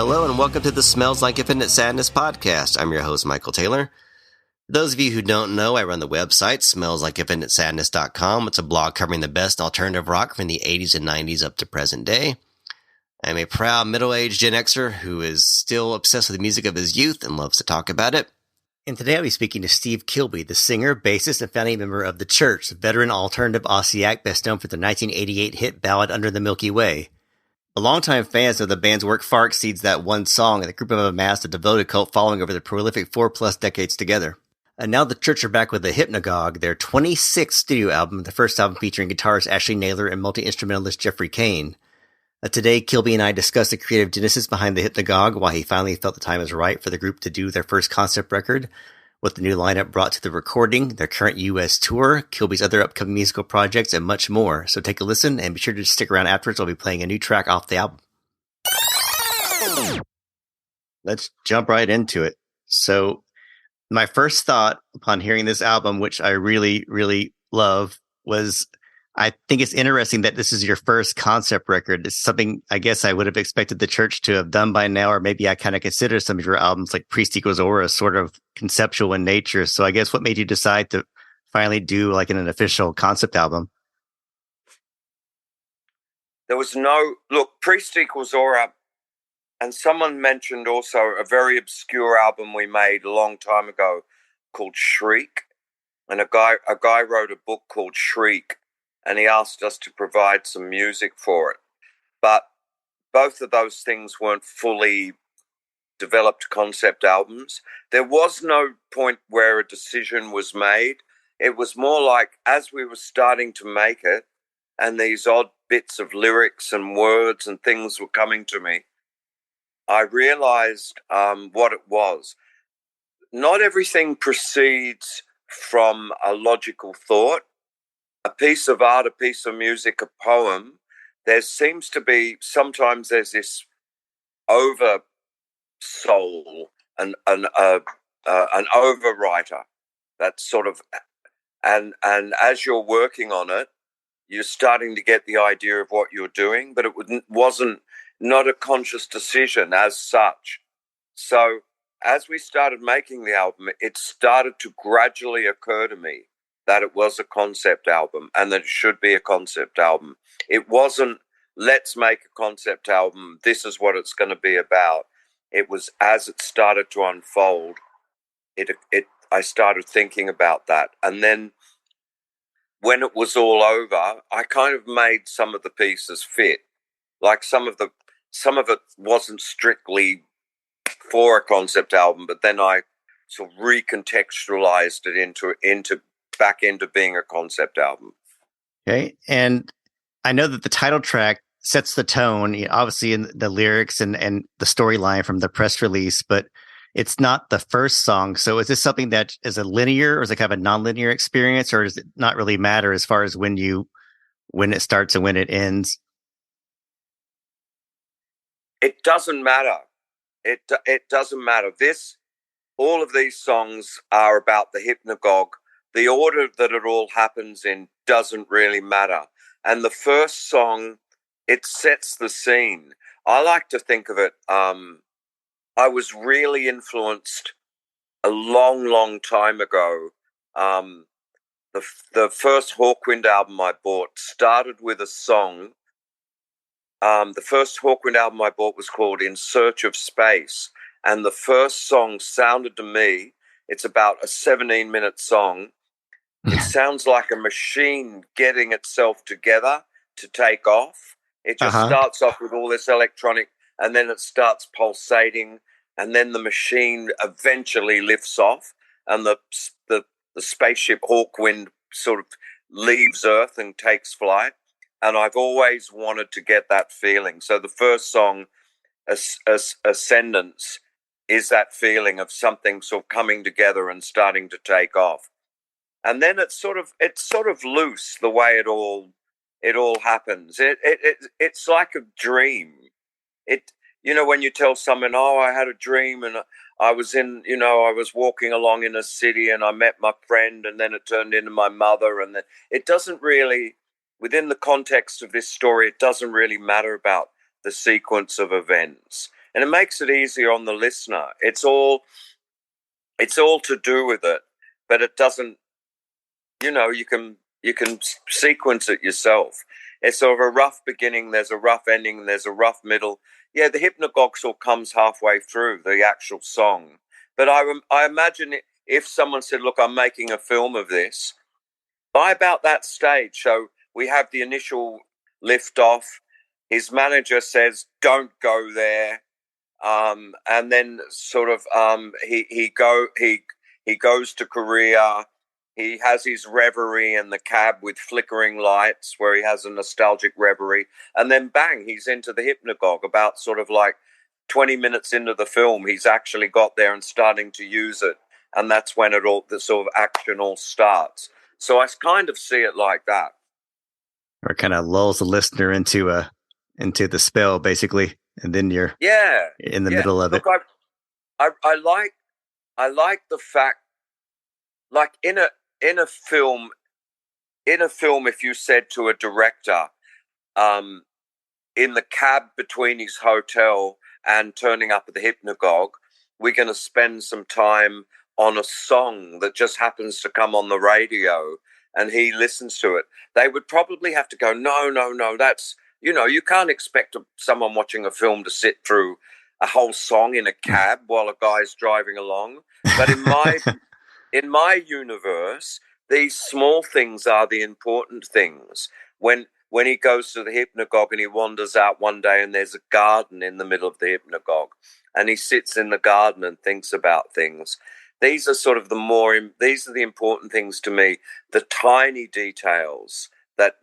Hello and welcome to the Smells Like Infinite Sadness podcast. I'm your host, Michael Taylor. For those of you who don't know, I run the website, smellslikeinfinitesadness.com. It's a blog covering the best alternative rock from the 80s and 90s up to present day. I'm a proud middle-aged Gen Xer who is still obsessed with the music of his youth and loves to talk about it. And today I'll be speaking to Steve Kilbey, the singer, bassist, and founding member of The Church, a veteran alternative Aussie act best known for the 1988 hit ballad Under The Milky Way. The longtime fans of the band's work far exceeds that one song, and the group have amassed a devoted cult following over their prolific 4+ decades together. And now The Church are back with the Hypnogogue, their 26th studio album, the first album featuring guitarist Ashley Naylor and multi-instrumentalist Jeffrey Cain. Today, Kilbey and I discuss the creative genesis behind the Hypnogogue, why he finally felt the time was right for the group to do their first concept record, what the new lineup brought to the recording, their current U.S. tour, Kilbey's other upcoming musical projects, and much more. So take a listen and be sure to stick around afterwards. I'll be playing a new track off the album. Let's jump right into it. So my first thought upon hearing this album, which I really, really love, was I think it's interesting that this is your first concept record. It's something I guess I would have expected the Church to have done by now, or maybe I kind of consider some of your albums like Priest Equals Aura sort of conceptual in nature. So I guess what made you decide to finally do like an official concept album? There was Priest Equals Aura, and someone mentioned also a very obscure album we made a long time ago called Shriek. And a guy wrote a book called Shriek, and he asked us to provide some music for it. But both of those things weren't fully developed concept albums. There was no point where a decision was made. It was more like as we were starting to make it, and these odd bits of lyrics and words and things were coming to me, I realized what it was. Not everything proceeds from a logical thought. A piece of art, a piece of music, a poem, there seems to be, sometimes there's this over soul, an overwriter that sort of, and as you're working on it, you're starting to get the idea of what you're doing, but it wasn't not a conscious decision as such. So as we started making the album, it started to gradually occur to me that it was a concept album and that it should be a concept album. It wasn't, let's make a concept album, this is what it's going to be about. It was as it started to unfold, I started thinking about that. And then when it was all over, I kind of made some of the pieces fit. Like some of it wasn't strictly for a concept album, but then I sort of recontextualized it into back into being a concept album. Okay. And I know that the title track sets the tone, obviously in the lyrics and the storyline from the press release, but it's not the first song. So is this something that is a linear or is it kind of a non-linear experience, or does it not really matter as far as when it starts and when it ends? It doesn't matter. It doesn't matter. All of these songs are about the Hypnogogue. The order that it all happens in doesn't really matter. And the first song, it sets the scene. I like to think of it, I was really influenced a long, long time ago. The first Hawkwind album I bought started with a song. The first Hawkwind album I bought was called In Search of Space. And the first song sounded to me, it's about a 17-minute song. It sounds like a machine getting itself together to take off. It just starts off with all this electronic, and then it starts pulsating, and then the machine eventually lifts off, and the spaceship Hawkwind sort of leaves Earth and takes flight. And I've always wanted to get that feeling. So the first song, Ascendance, is that feeling of something sort of coming together and starting to take off. And then it's sort of loose the way it all happens. It's like a dream. When you tell someone, "Oh, I had a dream and I was walking along in a city and I met my friend and then it turned into my mother," and then it doesn't really, within the context of this story, it doesn't really matter about the sequence of events. and it makes it easier on the listener. It's all to do with it, but it doesn't. You can sequence it yourself. It's sort of a rough beginning. There's a rough ending. There's a rough middle. Yeah, the Hypnagogue sort of comes halfway through the actual song. But I imagine if someone said, "Look, I'm making a film of this," by about that stage, so we have the initial lift off. His manager says, "Don't go there," and then sort of he goes to Korea. He has his reverie in the cab with flickering lights, where he has a nostalgic reverie, and then bang, he's into the Hypnagogue. About sort of like 20 minutes into the film, he's actually got there and starting to use it, and that's when the sort of action all starts. So I kind of see it like that. Or it kind of lulls the listener into the spell, basically, and then you're in the middle of it. I like the fact, like in a film, if you said to a director, in the cab between his hotel and turning up at the Hypnagogue, we're going to spend some time on a song that just happens to come on the radio, and he listens to it, they would probably have to go, no, that's, you can't expect someone watching a film to sit through a whole song in a cab while a guy's driving along. But in my universe, these small things are the important things. When he goes to the Hypnagogue and he wanders out one day and there's a garden in the middle of the Hypnagogue, and he sits in the garden and thinks about things. These are sort of these are the important things to me, the tiny details that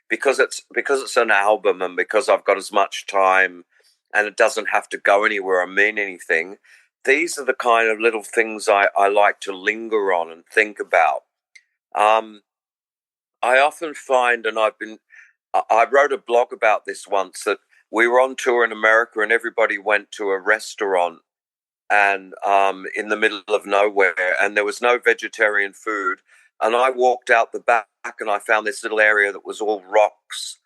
because it's an album, and because I've got as much time and it doesn't have to go anywhere or mean anything. These are the kind of little things I like to linger on and think about. I often find, and I wrote a blog about this once, that we were on tour in America and everybody went to a restaurant and in the middle of nowhere, and there was no vegetarian food. And I walked out the back and I found this little area that was all rocks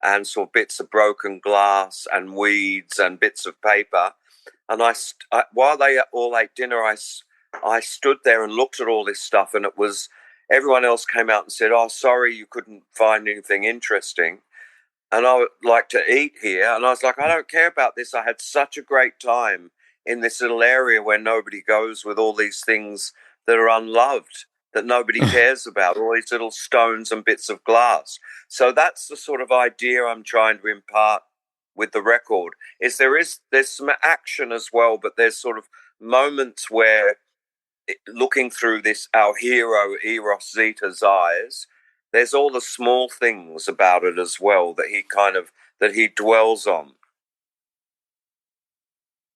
and saw bits of broken glass and weeds and bits of paper. And while they all ate dinner, I stood there and looked at all this stuff, and everyone else came out and said, "Oh, sorry, you couldn't find anything interesting. And I would like to eat here." And I was like, "I don't care about this. I had such a great time in this little area where nobody goes, with all these things that are unloved, that nobody cares about, all these little stones and bits of glass." So that's the sort of idea I'm trying to impart with the record. There's some action as well, but there's sort of moments where, looking through our hero Eros Zeta's eyes, there's all the small things about it as well that he dwells on.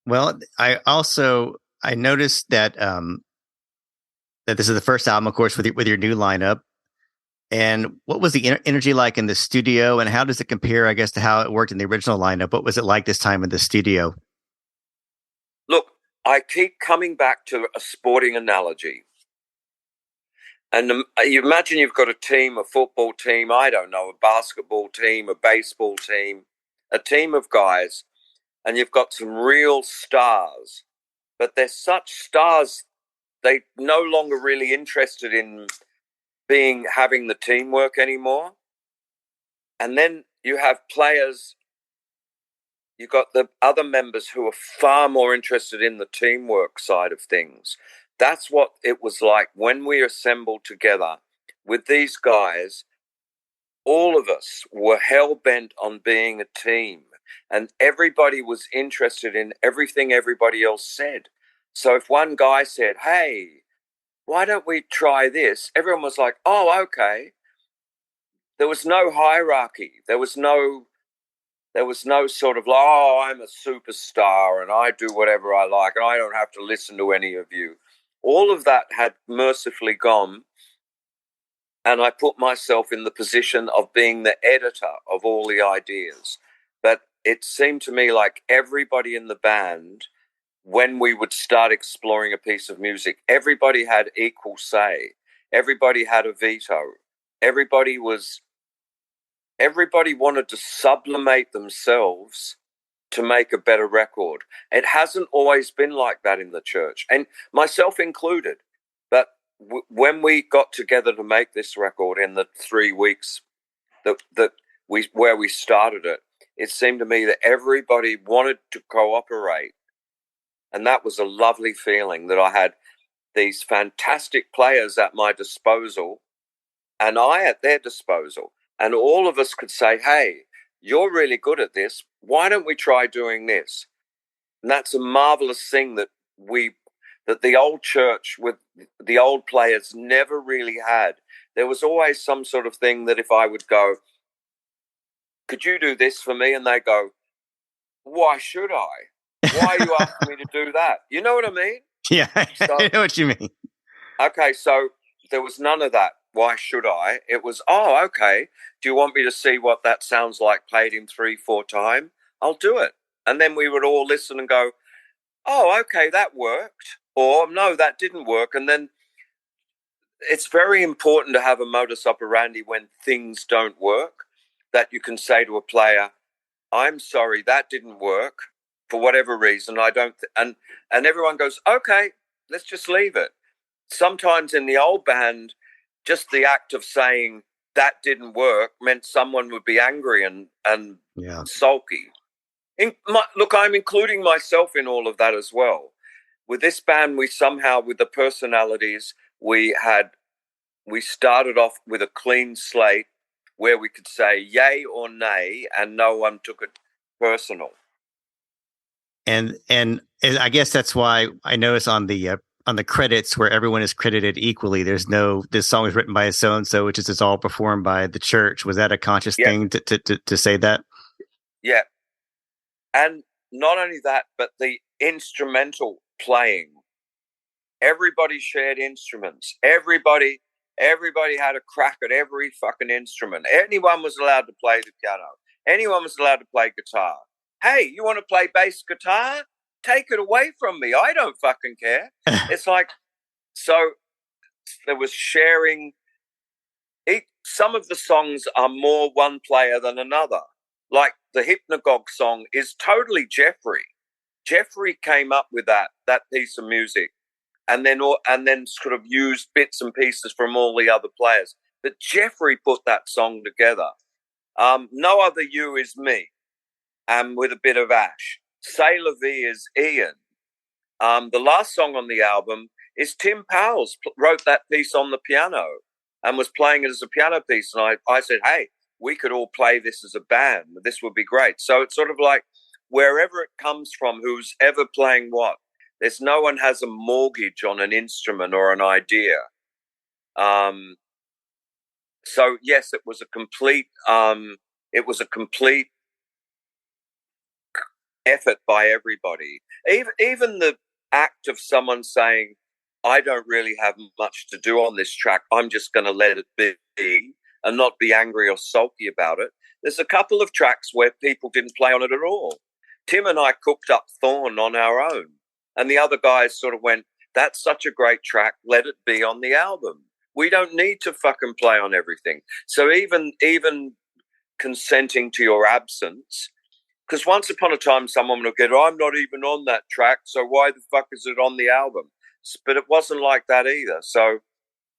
Well, I noticed that that this is the first album, of course, with your new lineup. And what was the energy like in the studio, and how does it compare, I guess, to how it worked in the original lineup? What was it like this time in the studio? Look, I keep coming back to a sporting analogy. And you imagine you've got a team, a football team, I don't know, a basketball team, a baseball team, a team of guys, and you've got some real stars. But they're such stars, they're no longer really interested in having the teamwork anymore. And then you have players, you've got the other members who are far more interested in the teamwork side of things. That's what it was like when we assembled together with these guys. All of us were hell-bent on being a team, and everybody was interested in everything everybody else said. So if one guy said, "Hey, why don't we try this?" everyone was like, "Oh, okay." There was no hierarchy. There was no sort of, "Oh, I'm a superstar and I do whatever I like and I don't have to listen to any of you." All of that had mercifully gone, and I put myself in the position of being the editor of all the ideas. But it seemed to me like everybody in the band, when we would start exploring a piece of music, everybody had equal say. Everybody had a veto. Everybody wanted to sublimate themselves to make a better record. It hasn't always been like that in the church, and myself included. But when we got together to make this record in the 3 weeks that we started it, it seemed to me that everybody wanted to cooperate, and that was a lovely feeling that I had these fantastic players at my disposal and I at their disposal, and all of us could say, hey, you're really good at this, why don't we try doing this? And that's a marvelous thing that the old church with the old players never really had. There was always some sort of thing that if I would go, could you do this for me? And they go, why should I? Why are you asking me to do that? You know what I mean? Yeah, I know what you mean. Okay, so there was none of that. Why should I? It was, oh, okay. Do you want me to see what that sounds like played in 3-4 times? I'll do it. And then we would all listen and go, oh, okay, that worked. Or no, that didn't work. And then it's very important to have a modus operandi when things don't work, that you can say to a player, I'm sorry, that didn't work for whatever reason. I don't, and everyone goes, okay, let's just leave it. Sometimes in the old band, just the act of saying that didn't work meant someone would be angry and sulky. Look, I'm including myself in all of that as well. With this band, we somehow, with the personalities, we started off with a clean slate where we could say yay or nay, and no one took it personal. And I guess that's why I notice on the credits where everyone is credited equally, there's no, this song is written by so and so, which is it's all performed by the church. Was that a conscious thing to say that? Yeah. And not only that, but the instrumental playing. Everybody shared instruments. Everybody had a crack at every fucking instrument. Anyone was allowed to play the piano. Anyone was allowed to play guitar. Hey, you want to play bass guitar? Take it away from me. I don't fucking care. It's like, so there was sharing. Some of the songs are more one player than another. Like the Hypnogogue song is totally Jeffrey. Jeffrey came up with that piece of music, and then sort of used bits and pieces from all the other players. But Jeffrey put that song together. No Other You is me, and with a bit of Ash. C'est la vie is Ian. The last song on the album is Tim Powles wrote that piece on the piano and was playing it as a piano piece. And I said, hey, we could all play this as a band. This would be great. So it's sort of like wherever it comes from, who's ever playing what. There's no one has a mortgage on an instrument or an idea. So yes, it was a complete effort by everybody. Even the act of someone saying, I don't really have much to do on this track, I'm just going to let it be and not be angry or sulky about it. There's a couple of tracks where people didn't play on it at all. Tim and I cooked up Thorn on our own, and the other guys sort of went, that's such a great track, let it be on the album. We don't need to fucking play on everything. So even consenting to your absence, because once upon a time someone would get, I'm not even on that track, so why the fuck is it on the album? But it wasn't like that either. So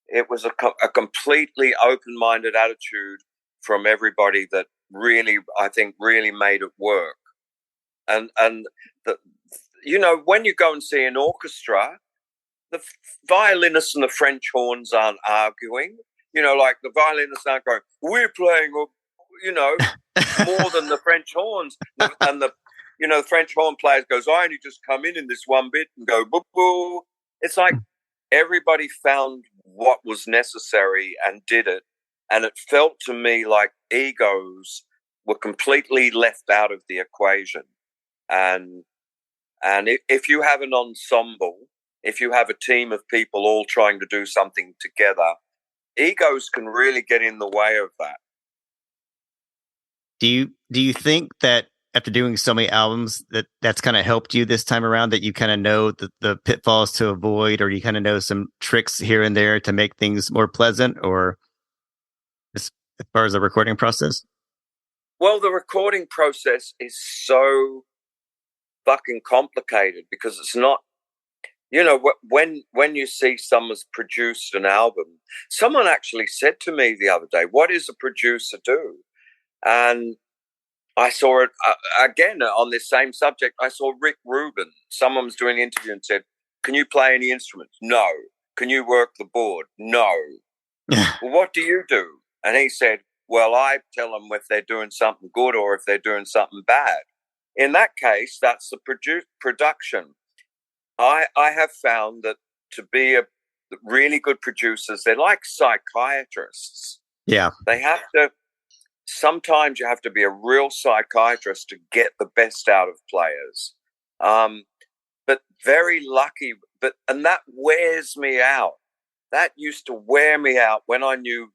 it was a completely open-minded attitude from everybody that really, I think, really made it work. And when you go and see an orchestra, the violinists and the French horns aren't arguing. Like the violinists aren't going, we're playing, more than the French horns. And the French horn players goes, I only just come in this one bit and go, boo, boo. It's like everybody found what was necessary and did it. And it felt to me like egos were completely left out of the equation. And if you have an ensemble, if you have a team of people all trying to do something together, egos can really get in the way of that. Do you think that after doing so many albums that's kind of helped you this time around, that you kind of know the pitfalls to avoid, or you kind of know some tricks here and there to make things more pleasant, or as far as the recording process? Well, the recording process is so fucking complicated because it's not, when you see someone's produced an album, someone actually said to me the other day, what does a producer do? And I saw it again on this same subject. I saw Rick Rubin. Someone was doing an interview and said, can you play any instruments? No. Can you work the board? No. Well, what do you do? And he said, well, I tell them if they're doing something good or if they're doing something bad. In that case, that's the production. I have found that to be really good producers, they're like psychiatrists. Yeah. They have to, sometimes you have to be a real psychiatrist to get the best out of players. But very lucky, and that wears me out. That used to wear me out when I knew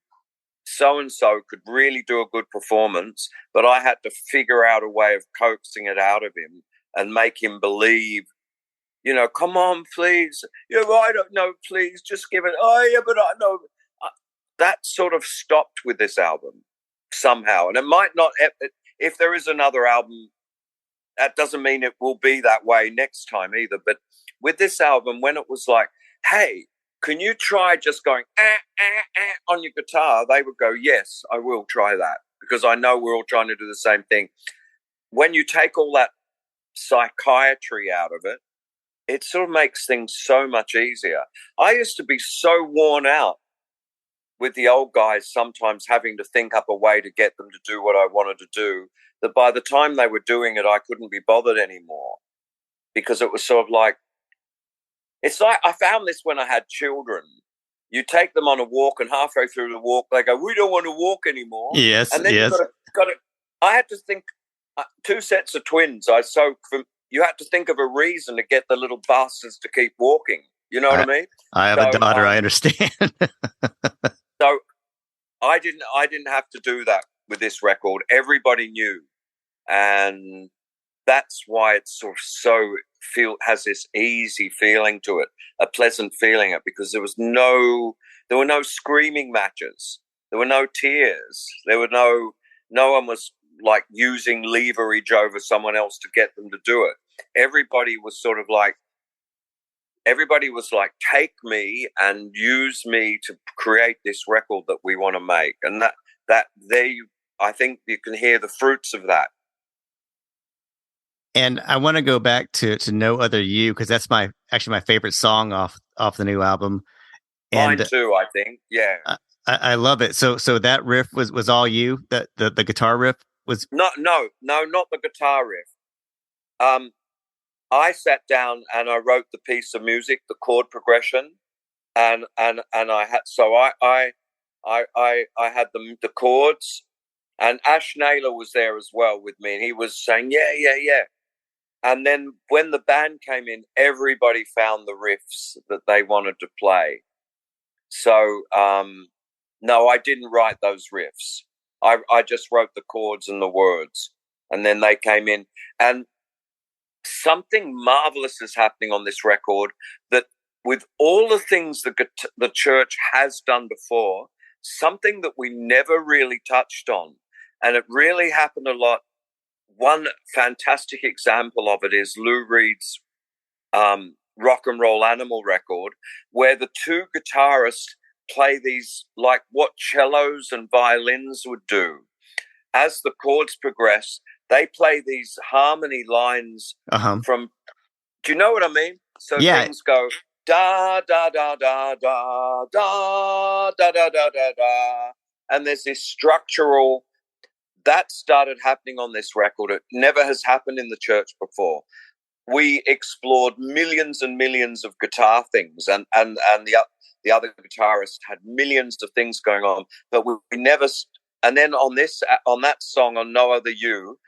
so-and-so could really do a good performance, but I had to figure out a way of coaxing it out of him and make him believe, come on, please. I don't know, please, just give it. Oh, yeah, but I know. That sort of stopped with this album somehow. And it might not, if there is another album, that doesn't mean it will be that way next time either. But with this album, when it was like, hey, can you try just going on your guitar? They would go, yes, I will try that, because I know we're all trying to do the same thing. When you take all that psychiatry out of it, it sort of makes things so much easier. I used to be so worn out with the old guys sometimes having to think up a way to get them to do what I wanted to do, that by the time they were doing it, I couldn't be bothered anymore, because it was sort of like, it's like I found this when I had children. You take them on a walk, and halfway through the walk, they go, we don't want to walk anymore. Yes, and then yes. You've got to, I had to think, two sets of twins. You had to think of a reason to get the little bastards to keep walking. You know what I mean? I have a daughter. I understand. So I didn't have to do that with this record. Everybody knew, and that's why it's sort of has this easy feeling to it, a pleasant feeling, because there were no screaming matches, there were no tears, there were no one was like using leverage over someone else to get them to do it. Everybody was take me and use me to create this record that we want to make. And I think you can hear the fruits of that. And I want to go back to No Other You, because that's my favorite song off the new album. And mine too, I think. Yeah. I love it. So that riff was all you? The guitar riff was no, not the guitar riff. I sat down and I wrote the piece of music, the chord progression, and I had the chords, and Ash Naylor was there as well with me, and he was saying yeah. And then when the band came in, everybody found the riffs that they wanted to play. So no, I didn't write those riffs. I just wrote the chords and the words, and then they came in. And something marvelous is happening on this record, that with all the things the church has done before, something that we never really touched on, and it really happened a lot. One fantastic example of it is Lou Reed's Rock and Roll Animal record, where the two guitarists play these like what cellos and violins would do. As the chords progress, they play these harmony lines from, do you know what I mean? So things go da da da da da da da da da da da, and there's this structural that started happening on this record. It never has happened in the church before. We explored millions and millions of guitar things, and the other guitarists had millions of things going on, but we never. And then on that song, on No Other You,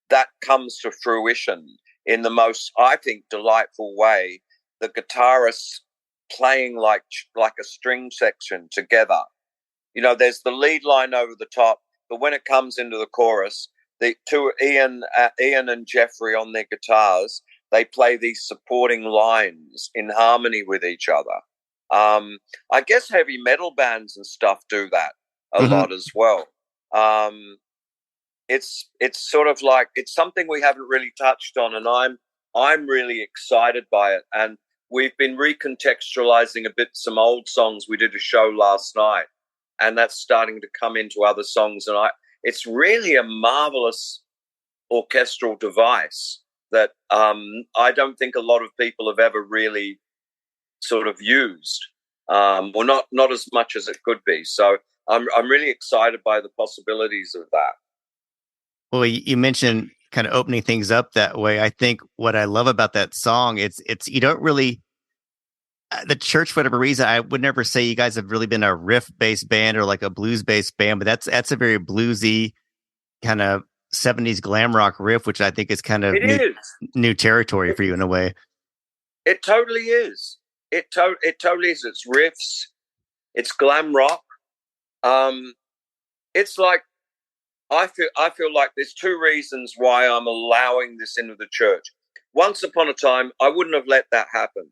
that comes to fruition in the most, I think, delightful way. The guitarists playing like a string section together. There's the lead line over the top, but when it comes into the chorus, the two Ian and Jeffrey on their guitars, they play these supporting lines in harmony with each other. I guess heavy metal bands and stuff do that a lot as well. It's sort of like, it's something we haven't really touched on, and I'm really excited by it. And we've been recontextualizing a bit some old songs. We did a show last night, and that's starting to come into other songs. And it's really a marvelous orchestral device that I don't think a lot of people have ever really sort of used. Well, not as much as it could be. So I'm really excited by the possibilities of that. Well, you mentioned kind of opening things up that way. I think what I love about that song, it's you don't really the Church, for whatever reason, I would never say you guys have really been a riff-based band or like a blues-based band, but that's a very bluesy kind of 70s glam rock riff, which I think is kind of new territory for you in a way. It totally is. It totally is. It's riffs. It's glam rock. It's like I feel like there's two reasons why I'm allowing this into the church. Once upon a time, I wouldn't have let that happen.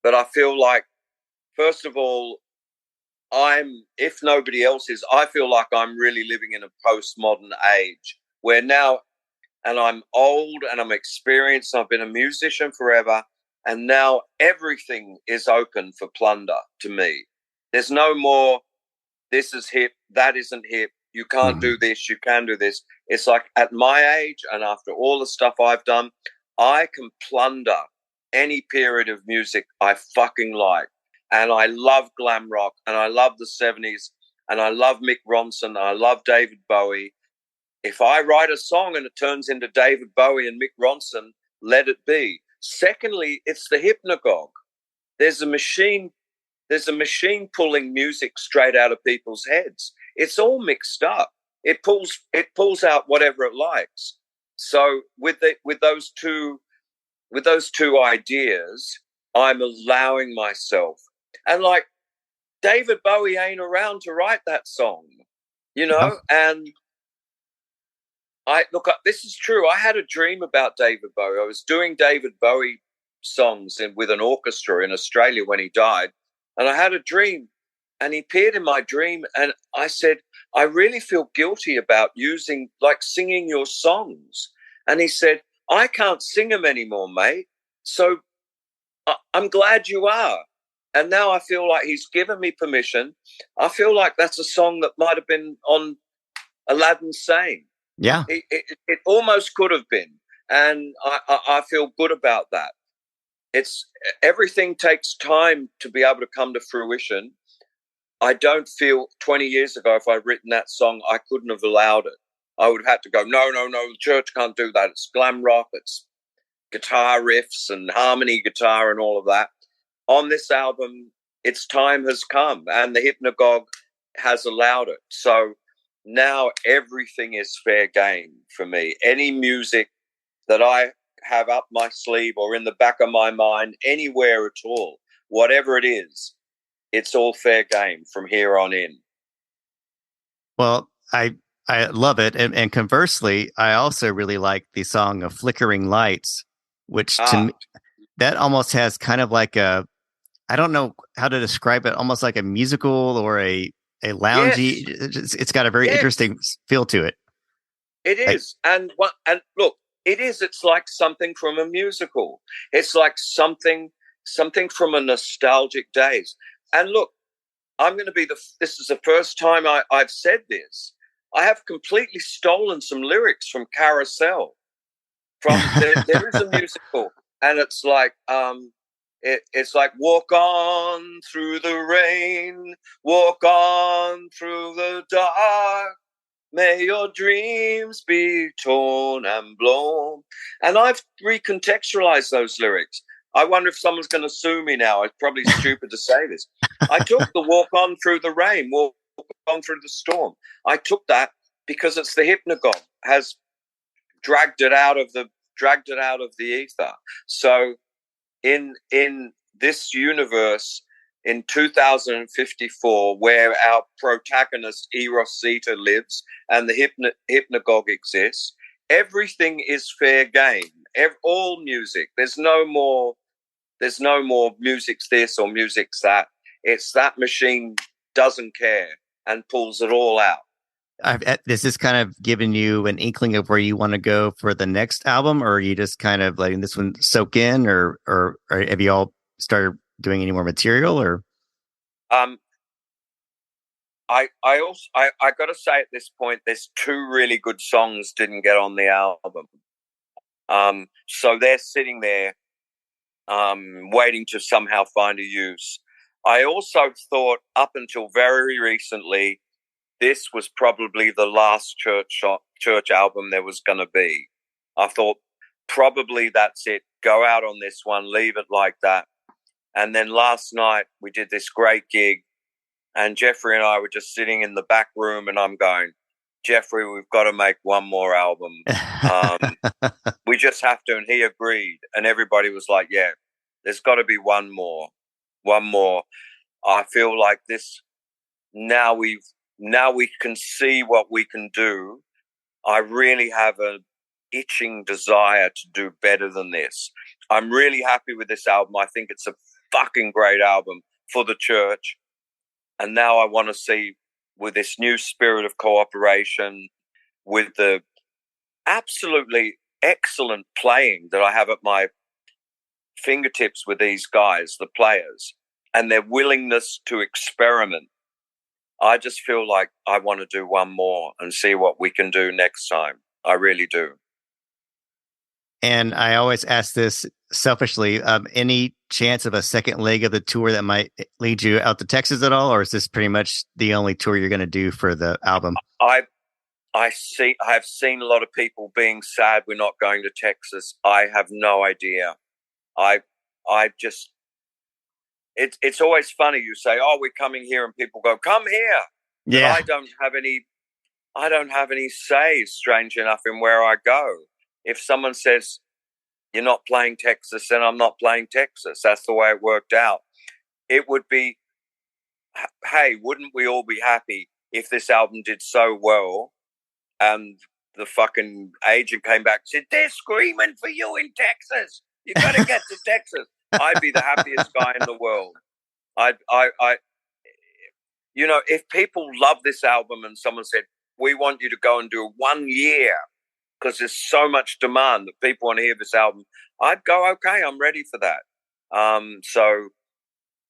But I feel like, first of all, if nobody else is, I feel like I'm really living in a postmodern age where now, and I'm old and I'm experienced, I've been a musician forever, and now everything is open for plunder to me. There's no more, this is hip, that isn't hip, you can't do this, you can do this. It's like at my age and after all the stuff I've done, I can plunder any period of music I fucking like. And I love glam rock, and I love the 70s, and I love Mick Ronson, and I love David Bowie. If I write a song and it turns into David Bowie and Mick Ronson, let it be. Secondly, it's the Hypnogogue. There's a machine pulling music straight out of people's heads. It's all mixed up. It pulls out whatever it likes. So with those two ideas, I'm allowing myself. And like David Bowie ain't around to write that song, and this is true. I had a dream about David Bowie. I was doing David Bowie songs with an orchestra in Australia when he died. And I had a dream, and he appeared in my dream. And I said, I really feel guilty about singing your songs. And he said, I can't sing them anymore, mate. So I'm glad you are. And now I feel like he's given me permission. I feel like that's a song that might have been on Aladdin's Sane. Yeah. It almost could have been. And I feel good about that. Everything takes time to be able to come to fruition. I don't feel 20 years ago, if I'd written that song, I couldn't have allowed it. I would have had to go, no, the church can't do that. It's glam rock, it's guitar riffs and harmony guitar and all of that. On this album, its time has come, and the Hypnogogue has allowed it. So now everything is fair game for me. Any music that I have up my sleeve or in the back of my mind, anywhere at all, whatever it is, it's all fair game from here on in. Well, I love it. And conversely, I also really like the song of Flickering Lights, which to me, that almost has kind of like I don't know how to describe it, almost like a musical or a loungy. Yes. It's got a very interesting feel to it. It is. And look, it is. It's like something from a musical. It's like something from a nostalgic days. And look, I'm going to be this is the first time I've said this. I have completely stolen some lyrics from Carousel. There is a musical, and it's like it's like walk on through the rain, walk on through the dark, may your dreams be torn and blown. And I've recontextualized those lyrics. I wonder if someone's going to sue me now. It's probably stupid to say this. I took the walk on through the rain, walk on through the storm. I took that because it's the Hypnogogue has dragged it out of the ether. So in this universe, in 2054, where our protagonist Eros Zeta lives and the Hypnogogue exists, everything is fair game. All music. There's no more music's this or music's that. It's that machine doesn't care and pulls it all out. Is this kind of giving you an inkling of where you want to go for the next album, or are you just kind of letting this one soak in, or have you all started doing any more material? Or I got to say at this point, there's two really good songs didn't get on the album. So they're sitting there, waiting to somehow find a use. I also thought up until very recently, this was probably the last church album there was going to be. I thought probably that's it. Go out on this one, leave it like that. And then last night we did this great gig, and Jeffrey and I were just sitting in the back room, and I'm going, Jeffrey, we've got to make one more album. We just have to. And he agreed. And everybody was like, yeah, there's got to be one more. I feel like this, now we can see what we can do. I really have an itching desire to do better than this. I'm really happy with this album. I think it's a fucking great album for the church. And now I want to see, with this new spirit of cooperation, with the absolutely excellent playing that I have at my fingertips with these guys, the players, and their willingness to experiment, I just feel like I want to do one more and see what we can do next time. I really do. And I always ask this selfishly, any chance of a second leg of the tour that might lead you out to Texas at all? Or is this pretty much the only tour you're going to do for the album? I've seen a lot of people being sad we're not going to Texas. I have no idea. It's always funny. You say, "Oh, we're coming here," and people go, "Come here." Yeah. But I don't have any say, strange enough, in where I go. If someone says you're not playing Texas, then I'm not playing Texas. That's the way it worked out. It would be, hey, wouldn't we all be happy if this album did so well and the fucking agent came back and said, they're screaming for you in Texas. You got to get to Texas. I'd be the happiest guy in the world. If people love this album and someone said, we want you to go and do 1 year because there's so much demand that people want to hear this album, I'd go, okay, I'm ready for that.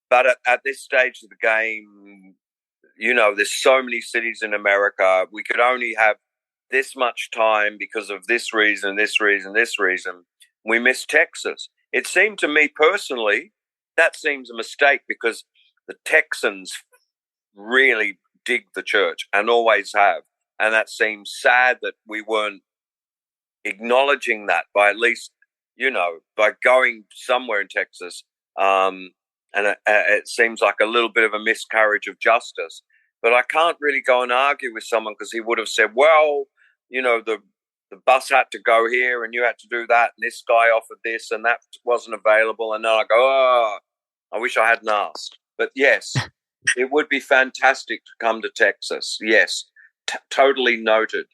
But at this stage of the game, there's so many cities in America. We could only have this much time because of this reason, this reason, this reason. We missed Texas. It seemed to me personally, that seems a mistake because the Texans really dig the church and always have. And that seems sad that we weren't acknowledging that by at least, by going somewhere in Texas. And it seems like a little bit of a miscarriage of justice. But I can't really go and argue with someone because he would have said, well, the bus had to go here and you had to do that. And this guy offered this and that wasn't available. And then I go, oh, I wish I hadn't asked. But yes, it would be fantastic to come to Texas. Yes, totally noted.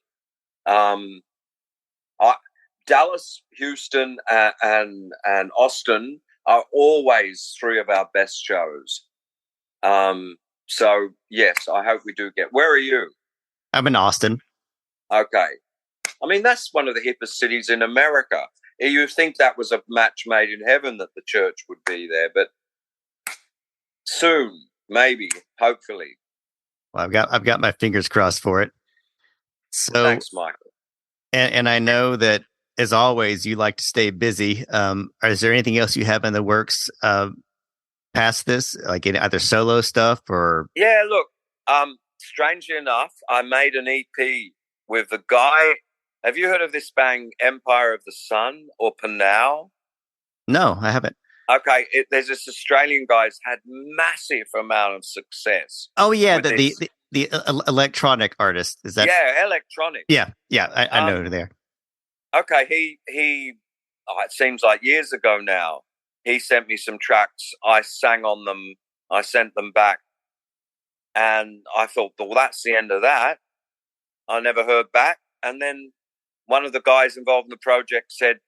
Dallas, Houston, and Austin are always three of our best shows. So, yes, I hope we do get... Where are you? I'm in Austin. Okay. I mean, that's one of the hippest cities in America. You think that was a match made in heaven that the church would be there, but soon, maybe, hopefully. Well, I've got my fingers crossed for it. So, thanks, Michael. And I know that, as always, you like to stay busy. Is there anything else you have in the works past this, like either solo stuff or? Yeah, look, strangely enough, I made an EP with a guy. Have you heard of this band, Empire of the Sun or Panau? No, I haven't. Okay, there's this Australian guy who's had massive amount of success. Oh yeah, the electronic artist, is that? Yeah, electronic. Yeah, I know who they are. Okay, he it seems like years ago now, he sent me some tracks. I sang on them. I sent them back. And I thought, well, that's the end of that. I never heard back. And then one of the guys involved in the project said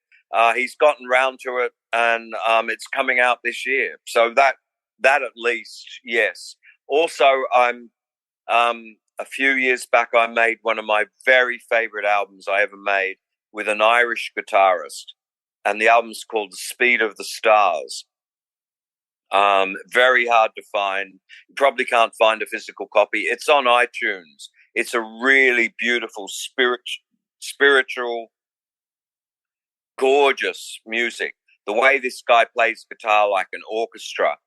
he's gotten round to it and it's coming out this year. So that at least, yes. Also, I'm a few years back, I made one of my very favorite albums I ever made with an Irish guitarist. And the album's called The Speed of the Stars. Very hard to find. You probably can't find a physical copy. It's on iTunes. It's a really beautiful, spiritual, gorgeous music. The way this guy plays guitar like an orchestra.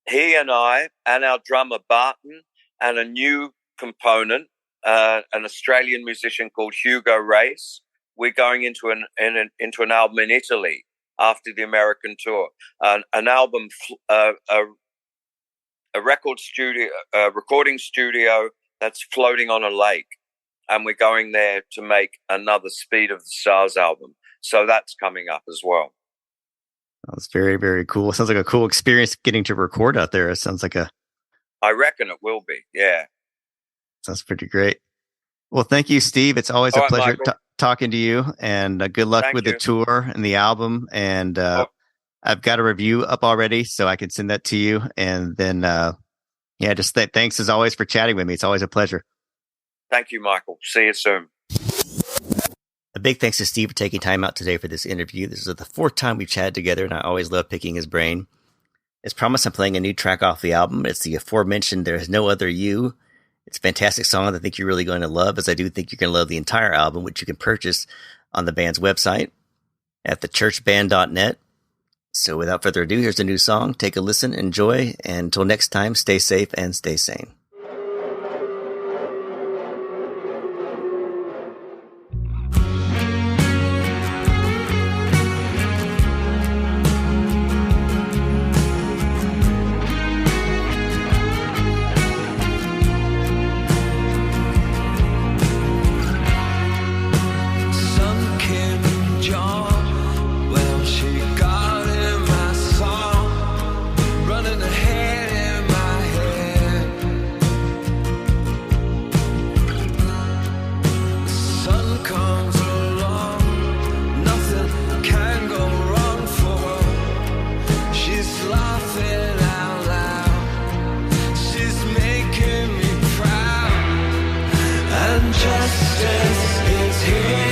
He and I and our drummer Barton and a new component, an Australian musician called Hugo Race. We're going into an album in Italy after the American tour. An album, a recording studio that's floating on a lake, and we're going there to make another Speed of the Stars album. So that's coming up as well. That's very, very cool. It sounds like a cool experience getting to record out there. It sounds like I reckon it will be, yeah. Sounds pretty great. Well, thank you, Steve. It's always a pleasure talking to you, and good luck with the tour and the album. And I've got a review up already, so I can send that to you. And then, just thanks as always for chatting with me. It's always a pleasure. Thank you, Michael. See you soon. A big thanks to Steve for taking time out today for this interview. This is the fourth time we've chatted together, and I always love picking his brain. As promised, I'm playing a new track off the album. It's the aforementioned There Is No Other You. It's a fantastic song that I think you're really going to love, as I do think you're going to love the entire album, which you can purchase on the band's website at thechurchband.net. So without further ado, here's the new song. Take a listen, enjoy, and until next time, stay safe and stay sane. Justice is here.